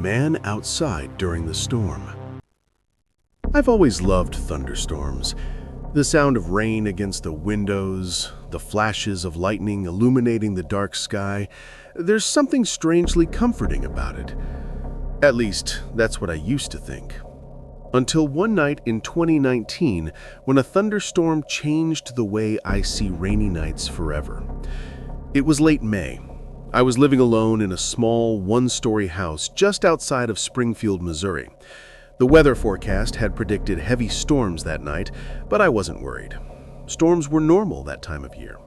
man outside during the storm. I've always loved thunderstorms. The sound of rain against the windows, the flashes of lightning illuminating the dark sky, there's something strangely comforting about it. At least, that's what I used to think. Until one night in 2019, when a thunderstorm changed the way I see rainy nights forever. It was late May. I was living alone in a small, one-story house just outside of Springfield, Missouri. The weather forecast had predicted heavy storms that night, but I wasn't worried. Storms were normal that time of year.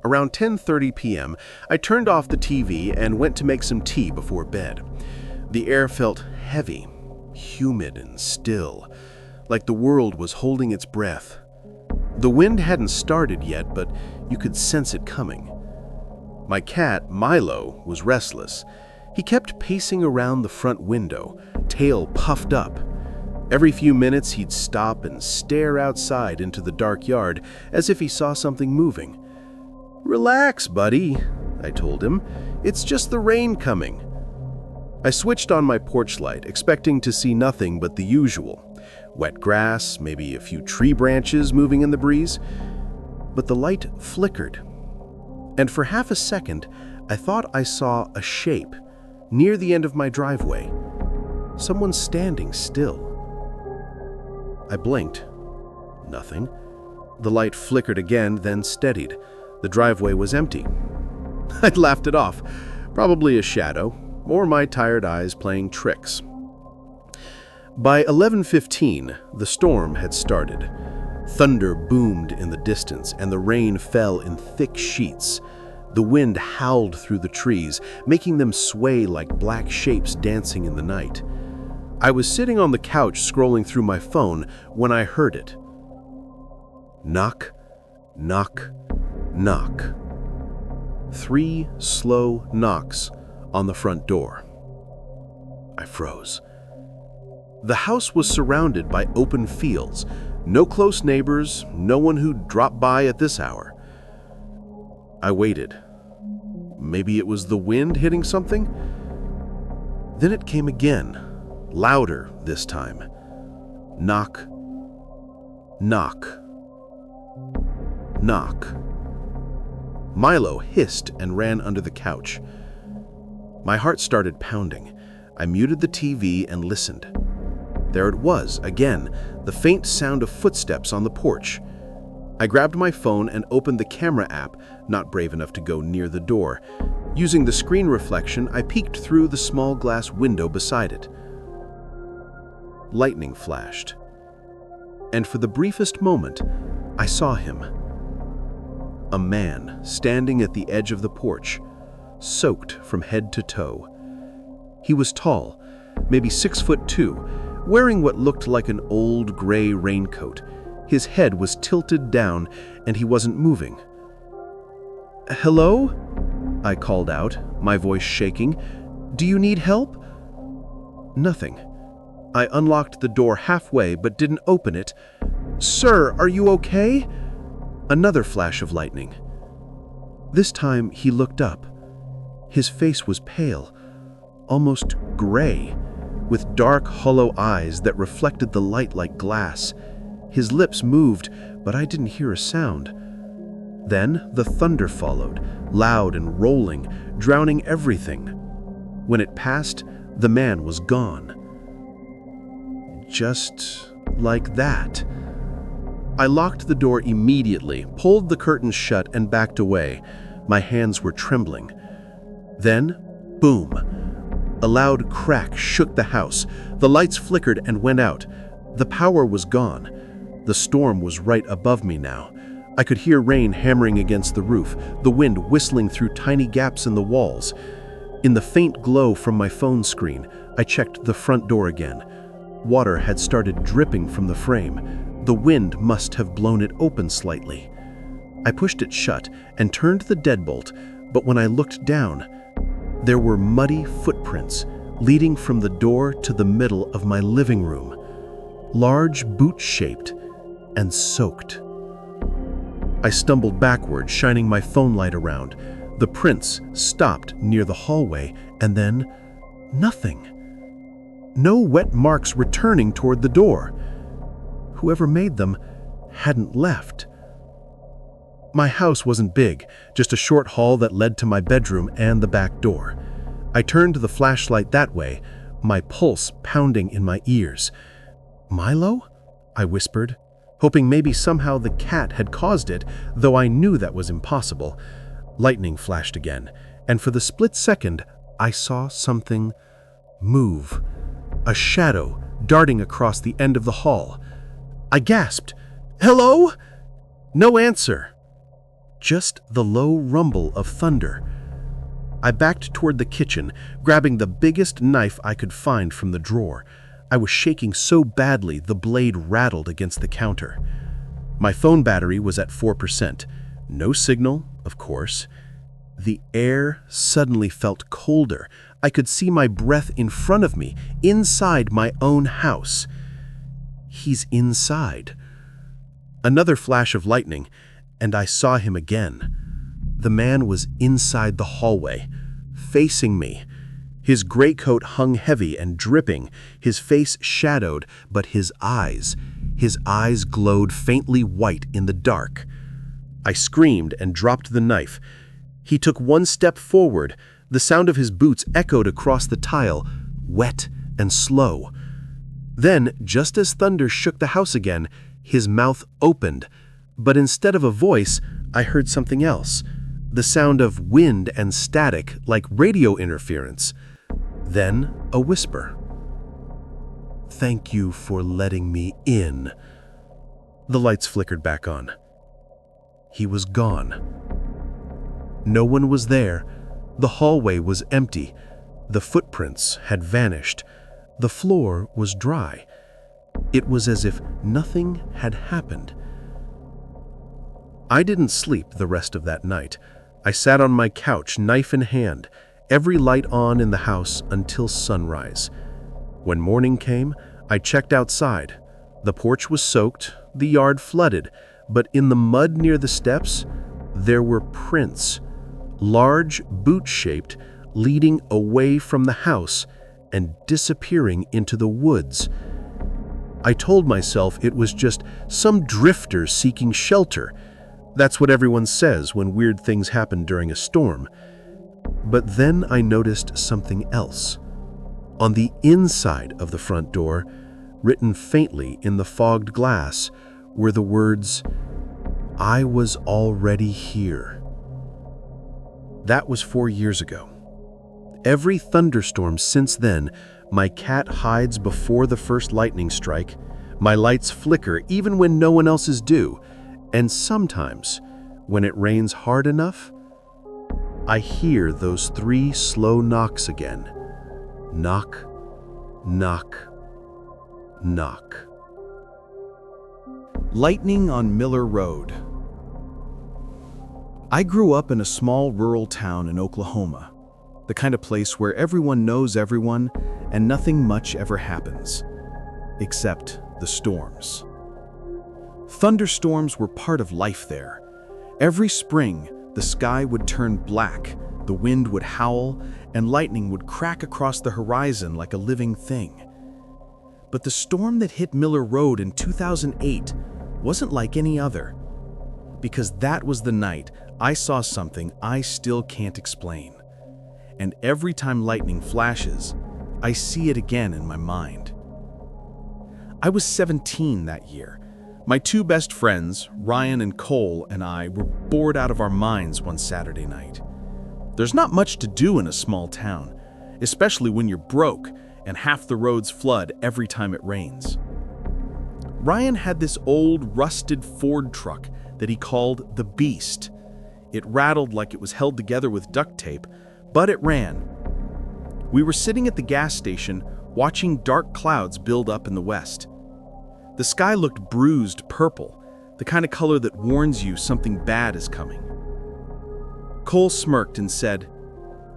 Around 10:30 p.m., I turned off the TV and went to make some tea before bed. The air felt heavy, humid and still, like the world was holding its breath. The wind hadn't started yet, but you could sense it coming. My cat, Milo, was restless. He kept pacing around the front window, tail puffed up. Every few minutes he'd stop and stare outside into the dark yard as if he saw something moving. "Relax, buddy," I told him. "It's just the rain coming." I switched on my porch light, expecting to see nothing but the usual. Wet grass, maybe a few tree branches moving in the breeze. But the light flickered. And for half a second, I thought I saw a shape near the end of my driveway. Someone standing still. I blinked. Nothing. The light flickered again, then steadied. The driveway was empty. I'd laughed it off. Probably a shadow, or my tired eyes playing tricks. By 11:15, the storm had started. Thunder boomed in the distance, and the rain fell in thick sheets. The wind howled through the trees, making them sway like black shapes dancing in the night. I was sitting on the couch scrolling through my phone when I heard it. Knock, knock, knock. 3 slow knocks on the front door. I froze. The house was surrounded by open fields. No close neighbors, no one who'd drop by at this hour. I waited. Maybe it was the wind hitting something? Then it came again, louder this time. Knock, knock, knock. Milo hissed and ran under the couch. My heart started pounding. I muted the TV and listened. There it was, again, the faint sound of footsteps on the porch. I grabbed my phone and opened the camera app, not brave enough to go near the door. Using the screen reflection, I peeked through the small glass window beside it. Lightning flashed. And for the briefest moment, I saw him. A man standing at the edge of the porch, soaked from head to toe. He was tall, maybe 6'2", wearing what looked like an old gray raincoat. His head was tilted down and he wasn't moving. "Hello?" I called out, my voice shaking. "Do you need help?" Nothing. I unlocked the door halfway but didn't open it. "Sir, are you okay?" Another flash of lightning. This time he looked up. His face was pale, almost gray, with dark, hollow eyes that reflected the light like glass. His lips moved, but I didn't hear a sound. Then the thunder followed, loud and rolling, drowning everything. When it passed, the man was gone. Just like that. I locked the door immediately, pulled the curtains shut, and backed away. My hands were trembling. Then, boom. A loud crack shook the house. The lights flickered and went out. The power was gone. The storm was right above me now. I could hear rain hammering against the roof, the wind whistling through tiny gaps in the walls. In the faint glow from my phone screen, I checked the front door again. Water had started dripping from the frame. The wind must have blown it open slightly. I pushed it shut and turned the deadbolt, but when I looked down, there were muddy footprints leading from the door to the middle of my living room, large, boot-shaped, and soaked. I stumbled backward, shining my phone light around. The prints stopped near the hallway and then Nothing. No wet marks returning toward the door. Whoever made them hadn't left. My house wasn't big, just a short hall that led to my bedroom and the back door. I turned the flashlight that way, my pulse pounding in my ears. "Milo?" I whispered, hoping maybe somehow the cat had caused it, though I knew that was impossible. Lightning flashed again, and for the split second, I saw something move. A shadow darting across the end of the hall. I gasped, "Hello?" No answer. Just the low rumble of thunder. I backed toward the kitchen, grabbing the biggest knife I could find from the drawer. I was shaking so badly the blade rattled against the counter. My phone battery was at 4%. No signal, of course. The air suddenly felt colder. I could see my breath in front of me, inside my own house. He's inside. Another flash of lightning, and I saw him again. The man was inside the hallway, facing me. His greatcoat hung heavy and dripping, his face shadowed, but his eyes glowed faintly white in the dark. I screamed and dropped the knife. He took one step forward. The sound of his boots echoed across the tile, wet and slow. Then, just as thunder shook the house again, his mouth opened. But instead of a voice, I heard something else. The sound of wind and static, like radio interference. Then a whisper. "Thank you for letting me in." The lights flickered back on. He was gone. No one was there. The hallway was empty. The footprints had vanished. The floor was dry. It was as if nothing had happened. I didn't sleep the rest of that night. I sat on my couch, knife in hand, every light on in the house until sunrise. When morning came, I checked outside. The porch was soaked, the yard flooded, but in the mud near the steps, there were prints, large, boot-shaped, leading away from the house and disappearing into the woods. I told myself it was just some drifter seeking shelter. That's what everyone says when weird things happen during a storm. But then I noticed something else. On the inside of the front door, written faintly in the fogged glass, were the words, "I was already here." That was 4 years ago. Every thunderstorm since then, my cat hides before the first lightning strike, my lights flicker even when no one else is due, and sometimes, when it rains hard enough, I hear those 3 slow knocks again. Knock, knock, knock. Lightning on Miller Road. I grew up in a small rural town in Oklahoma, the kind of place where everyone knows everyone and nothing much ever happens, except the storms. Thunderstorms were part of life there. Every spring, the sky would turn black, the wind would howl, and lightning would crack across the horizon like a living thing. But the storm that hit Miller Road in 2008 wasn't like any other, because that was the night I saw something I still can't explain. And every time lightning flashes, I see it again in my mind. I was 17 that year. My 2 best friends, Ryan and Cole, and I were bored out of our minds one Saturday night. There's not much to do in a small town, especially when you're broke and half the roads flood every time it rains. Ryan had this old, rusted Ford truck that he called the Beast. It rattled like it was held together with duct tape, but it ran. We were sitting at the gas station watching dark clouds build up in the west. The sky looked bruised purple, the kind of color that warns you something bad is coming. Cole smirked and said,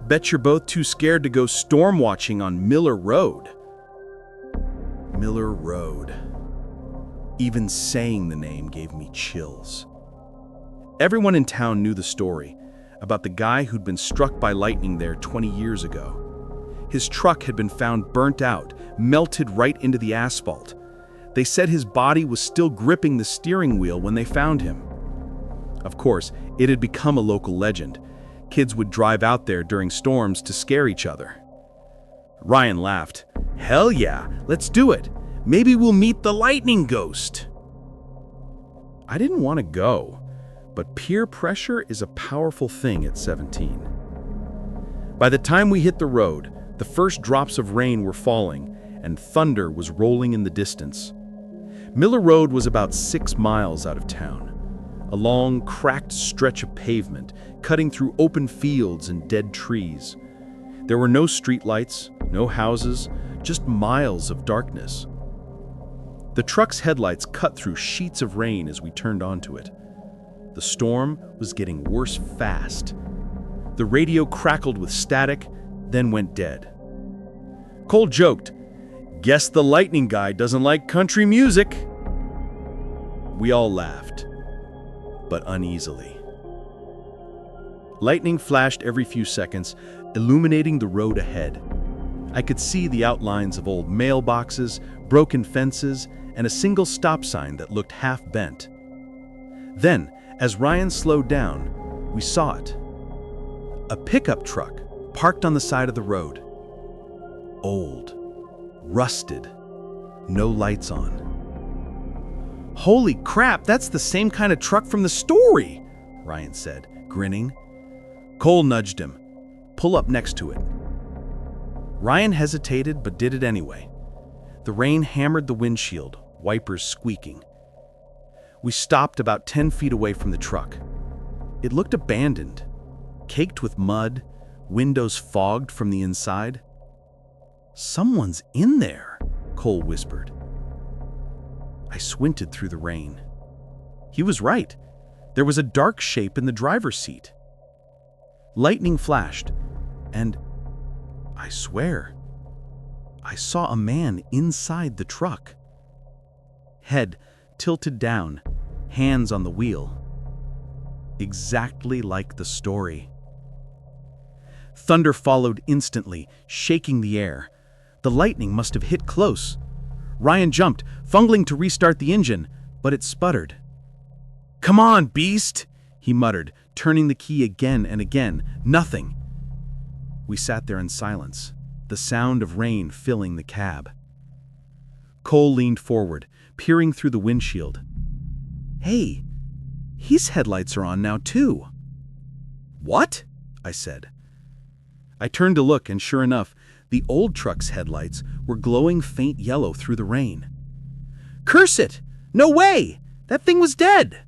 "Bet you're both too scared to go storm watching on Miller Road." Miller Road. Even saying the name gave me chills. Everyone in town knew the story about the guy who'd been struck by lightning there 20 years ago. His truck had been found burnt out, melted right into the asphalt. They said his body was still gripping the steering wheel when they found him. Of course, it had become a local legend. Kids would drive out there during storms to scare each other. Ryan laughed. "Hell yeah, let's do it. Maybe we'll meet the lightning ghost." I didn't want to go, but peer pressure is a powerful thing at 17. By the time we hit the road, the first drops of rain were falling, and thunder was rolling in the distance. Miller Road was about 6 miles out of town. A long, cracked stretch of pavement, cutting through open fields and dead trees. There were no streetlights, no houses, just miles of darkness. The truck's headlights cut through sheets of rain as we turned onto it. The storm was getting worse fast. The radio crackled with static, then went dead. Cole joked, "Guess the lightning guy doesn't like country music." We all laughed, but uneasily. Lightning flashed every few seconds, illuminating the road ahead. I could see the outlines of old mailboxes, broken fences, and a single stop sign that looked half-bent. Then, as Ryan slowed down, we saw it. A pickup truck parked on the side of the road. Old, rusted, no lights on. "Holy crap, that's the same kind of truck from the story," Ryan said, grinning. Cole nudged him. "Pull up next to it." Ryan hesitated but did it anyway. The rain hammered the windshield, wipers squeaking. We stopped about 10 feet away from the truck. It looked abandoned, caked with mud, windows fogged from the inside. "Someone's in there," Cole whispered. I squinted through the rain. He was right. There was a dark shape in the driver's seat. Lightning flashed, and I swear, I saw a man inside the truck. Head tilted down, hands on the wheel. Exactly like the story. Thunder followed instantly, shaking the air. The lightning must have hit close. Ryan jumped, fumbling to restart the engine, but it sputtered. "Come on, beast!" he muttered, turning the key again and again. Nothing. We sat there in silence, the sound of rain filling the cab. Cole leaned forward, peering through the windshield. "Hey, his headlights are on now too." "What?" I said. I turned to look, and sure enough, the old truck's headlights were glowing faint yellow through the rain. "Curse it! No way! That thing was dead!"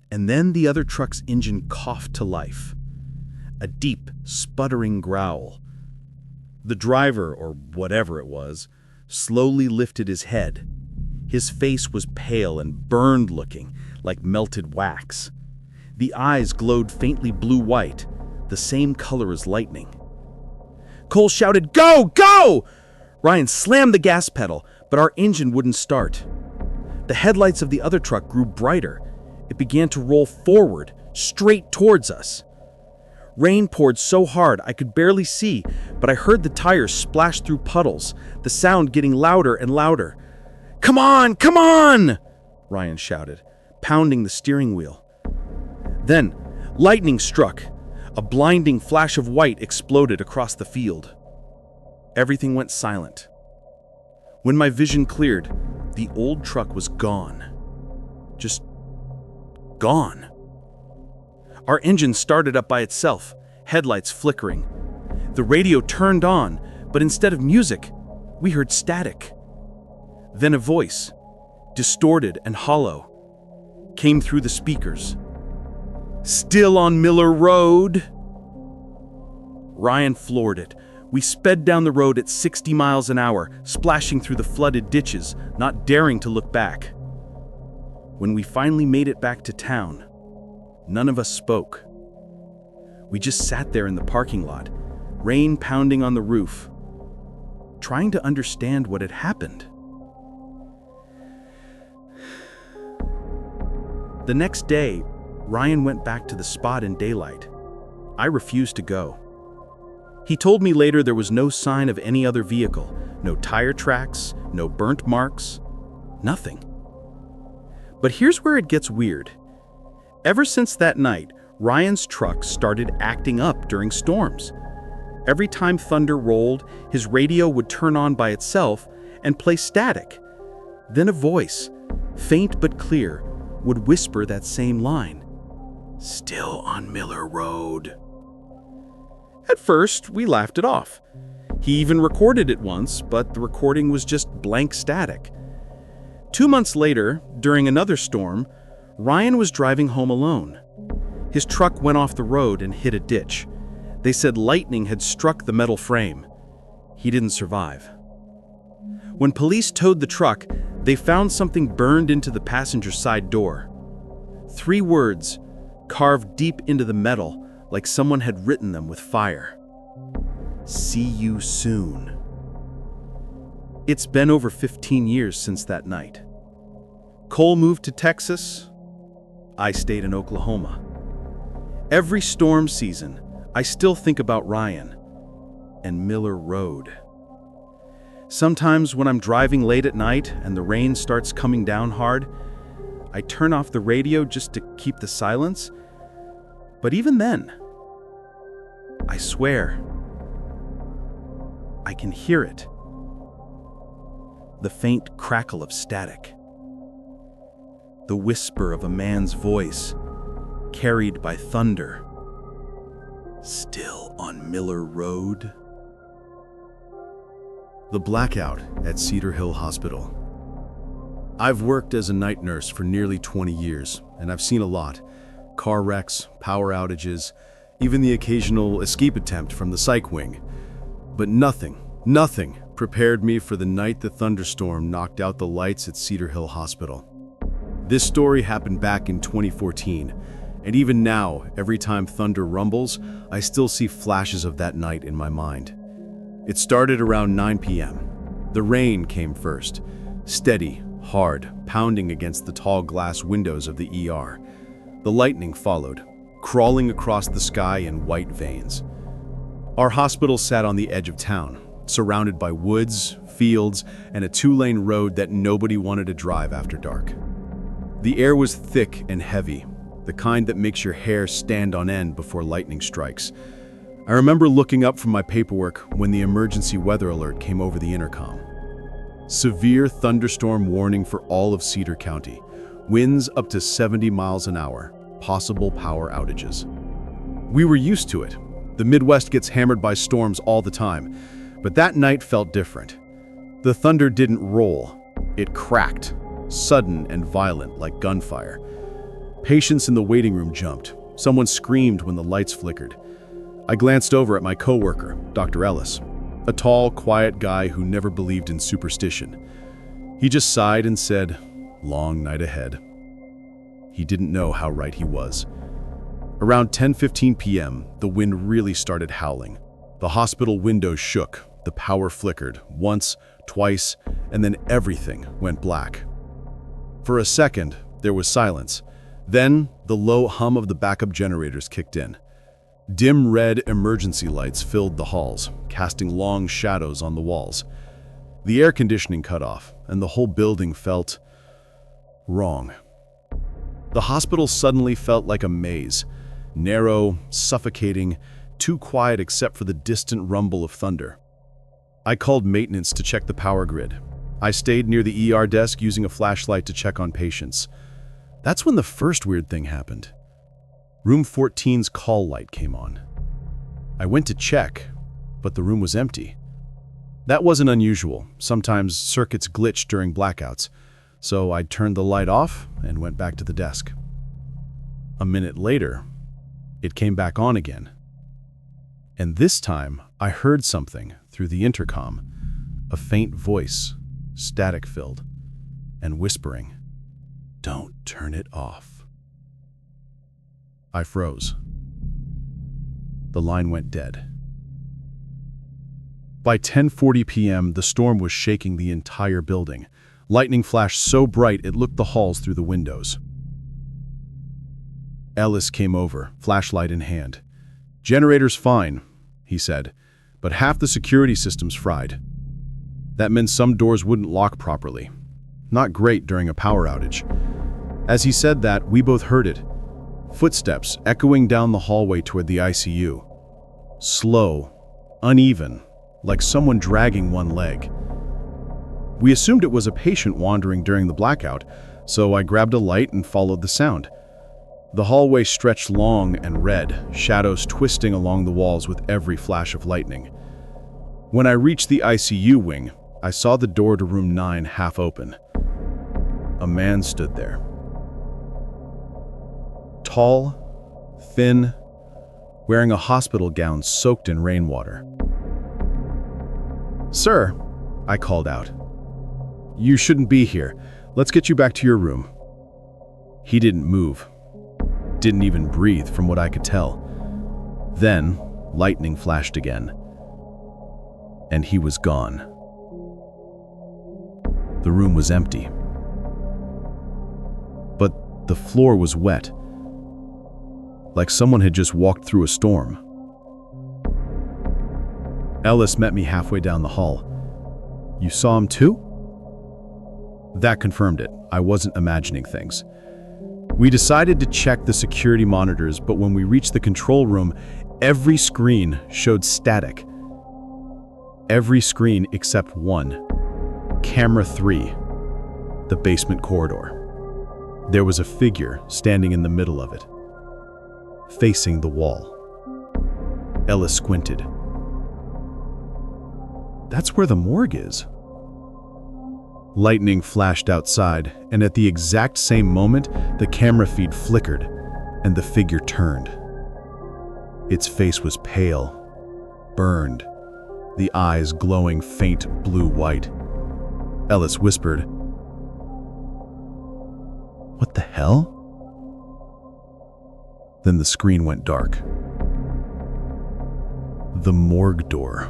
And then the other truck's engine coughed to life. A deep, sputtering growl. The driver, or whatever it was, slowly lifted his head. His face was pale and burned-looking, like melted wax. The eyes glowed faintly blue-white, the same color as lightning. Cole shouted, "Go! Go!" Ryan slammed the gas pedal, but our engine wouldn't start. The headlights of the other truck grew brighter. It began to roll forward, straight towards us. Rain poured so hard I could barely see, but I heard the tires splash through puddles, the sound getting louder and louder. "Come on! Come on!" Ryan shouted, pounding the steering wheel. Then, lightning struck. A blinding flash of white exploded across the field. Everything went silent. When my vision cleared, the old truck was gone. Just gone. Our engine started up by itself, headlights flickering. The radio turned on, but instead of music, we heard static. Then a voice, distorted and hollow, came through the speakers. "Still on Miller Road?" Ryan floored it. We sped down the road at 60 miles an hour, splashing through the flooded ditches, not daring to look back. When we finally made it back to town, none of us spoke. We just sat there in the parking lot, rain pounding on the roof, trying to understand what had happened. The next day, Ryan went back to the spot in daylight. I refused to go. He told me later there was no sign of any other vehicle, no tire tracks, no burnt marks, nothing. But here's where it gets weird. Ever since that night, Ryan's truck started acting up during storms. Every time thunder rolled, his radio would turn on by itself and play static. Then a voice, faint but clear, would whisper that same line. "Still on Miller Road." At first, we laughed it off. He even recorded it once, but the recording was just blank static. 2 months later, during another storm, Ryan was driving home alone. His truck went off the road and hit a ditch. They said lightning had struck the metal frame. He didn't survive. When police towed the truck, they found something burned into the passenger side door. 3 words, carved deep into the metal, like someone had written them with fire. "See you soon." It's been over 15 years since that night. Cole moved to Texas. I stayed in Oklahoma. Every storm season, I still think about Ryan and Miller Road. Sometimes when I'm driving late at night and the rain starts coming down hard, I turn off the radio just to keep the silence. But even then, I swear, I can hear it. The faint crackle of static. The whisper of a man's voice, carried by thunder. Still on Miller Road? The Blackout at Cedar Hill Hospital. I've worked as a night nurse for nearly 20 years, and I've seen a lot. Car wrecks, power outages, even the occasional escape attempt from the psych wing. But nothing prepared me for the night the thunderstorm knocked out the lights at Cedar Hill Hospital. This story happened back in 2014, and even now, every time thunder rumbles, I still see flashes of that night in my mind. It started around 9 p.m. The rain came first, steady, hard, pounding against the tall glass windows of the ER. The lightning followed, crawling across the sky in white veins. Our hospital sat on the edge of town, surrounded by woods, fields, and a 2-lane road that nobody wanted to drive after dark. The air was thick and heavy, the kind that makes your hair stand on end before lightning strikes. I remember looking up from my paperwork when the emergency weather alert came over the intercom. Severe thunderstorm warning for all of Cedar County. Winds up to 70 miles an hour. Possible power outages. We were used to it. The Midwest gets hammered by storms all the time, but that night felt different. The thunder didn't roll. It cracked, sudden and violent like gunfire. Patients in the waiting room jumped. Someone screamed when the lights flickered. I glanced over at my coworker, Dr. Ellis, a tall, quiet guy who never believed in superstition. He just sighed and said, "Long night ahead." He didn't know how right he was. Around 10:15 p.m., the wind really started howling. The hospital windows shook, the power flickered, once, twice, and then everything went black. For a second, there was silence. Then, the low hum of the backup generators kicked in. Dim red emergency lights filled the halls, casting long shadows on the walls. The air conditioning cut off, and the whole building felt wrong. The hospital suddenly felt like a maze, narrow, suffocating, too quiet except for the distant rumble of thunder. I called maintenance to check the power grid. I stayed near the ER desk using a flashlight to check on patients. That's when the first weird thing happened. Room 14's call light came on. I went to check, but the room was empty. That wasn't unusual. Sometimes circuits glitch during blackouts, so I turned the light off and went back to the desk. A minute later, it came back on again. And this time, I heard something through the intercom, a faint voice, static-filled, and whispering, "Don't turn it off." I froze. The line went dead. By 10:40 p.m., the storm was shaking the entire building. Lightning flashed so bright it looked the halls through the windows. Ellis came over, flashlight in hand. "Generator's fine," he said. but half the security system's fried. That meant some doors wouldn't lock properly. Not great during a power outage. As he said that, we both heard it. Footsteps echoing down the hallway toward the ICU. Slow, uneven, like someone dragging one leg. We assumed it was a patient wandering during the blackout, so I grabbed a light and followed the sound. The hallway stretched long and red, shadows twisting along the walls with every flash of lightning. When I reached the ICU wing, I saw the door to room 9 half open. A man stood there. Tall, thin, wearing a hospital gown soaked in rainwater. "Sir," I called out, "you shouldn't be here. Let's get you back to your room." He didn't move. Didn't even breathe from what I could tell. Then, lightning flashed again. And he was gone. The room was empty. But the floor was wet. Like someone had just walked through a storm. Ellis met me halfway down the hall. "You saw him too?" That confirmed it. I wasn't imagining things. We decided to check the security monitors, but when we reached the control room, every screen showed static. Every screen except one. Camera 3. The basement corridor. There was a figure standing in the middle of it, facing the wall. Ellis squinted. "That's where the morgue is." Lightning flashed outside, and at the exact same moment, the camera feed flickered, and the figure turned. Its face was pale, burned, the eyes glowing faint blue-white. Ellis whispered, "What the hell?" Then the screen went dark. The morgue door.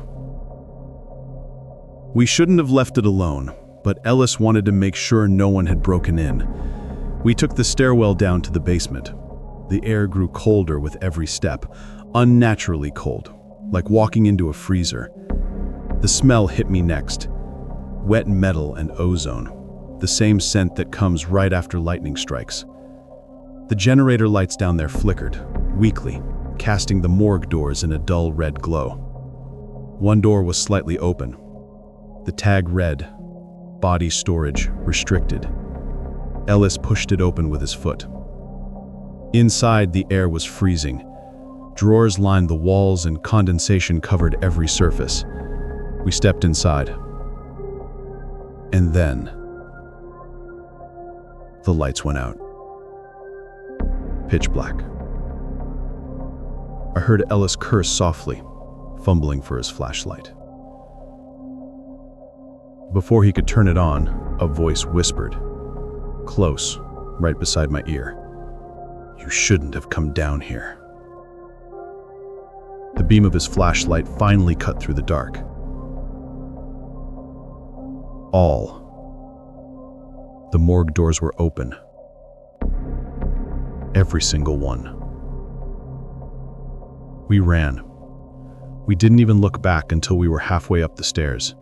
We shouldn't have left it alone, but Ellis wanted to make sure no one had broken in. We took the stairwell down to the basement. The air grew colder with every step, unnaturally cold, like walking into a freezer. The smell hit me next. Wet metal and ozone, the same scent that comes right after lightning strikes. The generator lights down there flickered, weakly, casting the morgue doors in a dull red glow. One door was slightly open. The tag read, "Body storage restricted." Ellis pushed it open with his foot. Inside, the air was freezing. Drawers lined the walls and condensation covered every surface. We stepped inside. And then, the lights went out. Pitch black. I heard Ellis curse softly, fumbling for his flashlight. Before he could turn it on, a voice whispered, close, right beside my ear, "You shouldn't have come down here." The beam of his flashlight finally cut through the dark. The morgue doors were open. Every single one. We ran. We didn't even look back until we were halfway up the stairs.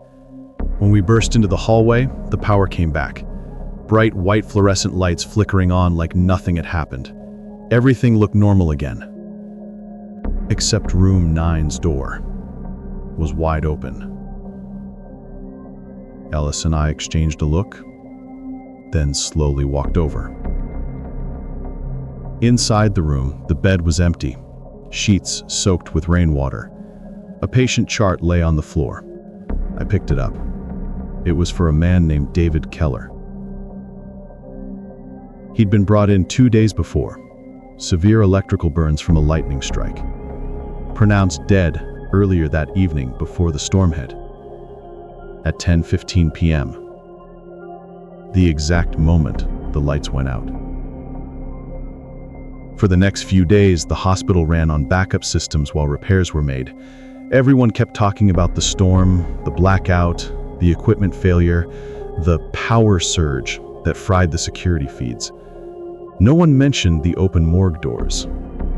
When we burst into the hallway, the power came back. Bright white fluorescent lights flickering on like nothing had happened. Everything looked normal again. Except room 9's door was wide open. Ellis and I exchanged a look, then slowly walked over. Inside the room, the bed was empty, sheets soaked with rainwater. A patient chart lay on the floor. I picked it up. It was for a man named David Keller. He'd been brought in 2 days before. Severe electrical burns from a lightning strike. Pronounced dead earlier that evening before the storm hit. At 10:15 p.m. The exact moment the lights went out. For the next few days, the hospital ran on backup systems while repairs were made. Everyone kept talking about the storm, the blackout, the equipment failure, the power surge that fried the security feeds. No one mentioned the open morgue doors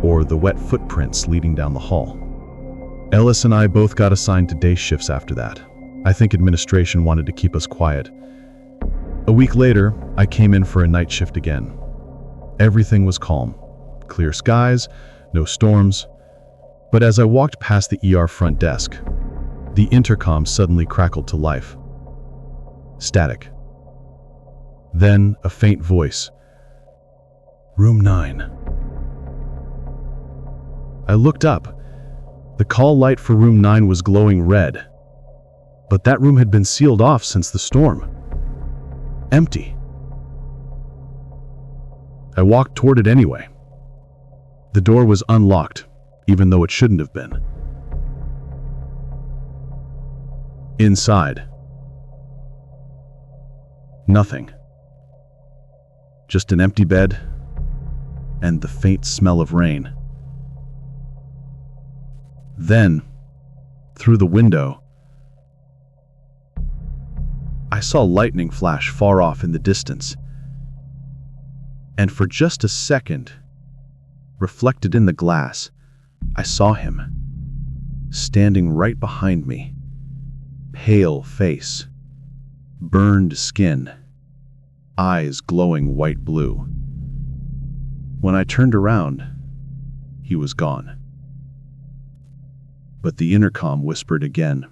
or the wet footprints leading down the hall. Ellis and I both got assigned to day shifts after that. I think administration wanted to keep us quiet. A week later, I came in for a night shift again. Everything was calm. Clear skies, no storms. But as I walked past the ER front desk, the intercom suddenly crackled to life. Static. Then a faint voice. Room 9. I looked up. The call light for room 9 was glowing red. But that room had been sealed off since the storm. Empty. I walked toward it anyway. The door was unlocked, even though it shouldn't have been. Inside. Nothing. Just an empty bed and the faint smell of rain. Then, through the window, I saw lightning flash far off in the distance. And for just a second, reflected in the glass, I saw him, standing right behind me. Pale face, burned skin, eyes glowing white blue. When I turned around, he was gone. But the intercom whispered again,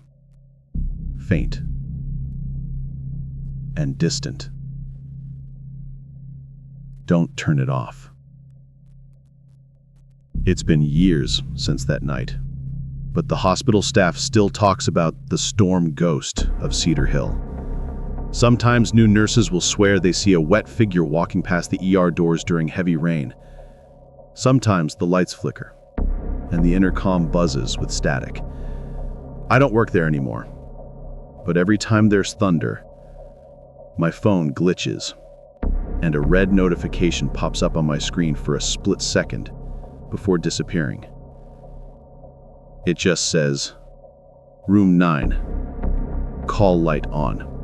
faint and distant. Don't turn it off. It's been years since that night, but the hospital staff still talks about the storm ghost of Cedar Hill. Sometimes new nurses will swear they see a wet figure walking past the ER doors during heavy rain. Sometimes the lights flicker, and the intercom buzzes with static. I don't work there anymore, but every time there's thunder, my phone glitches, and a red notification pops up on my screen for a split second before disappearing. It just says, Room 9, call light on.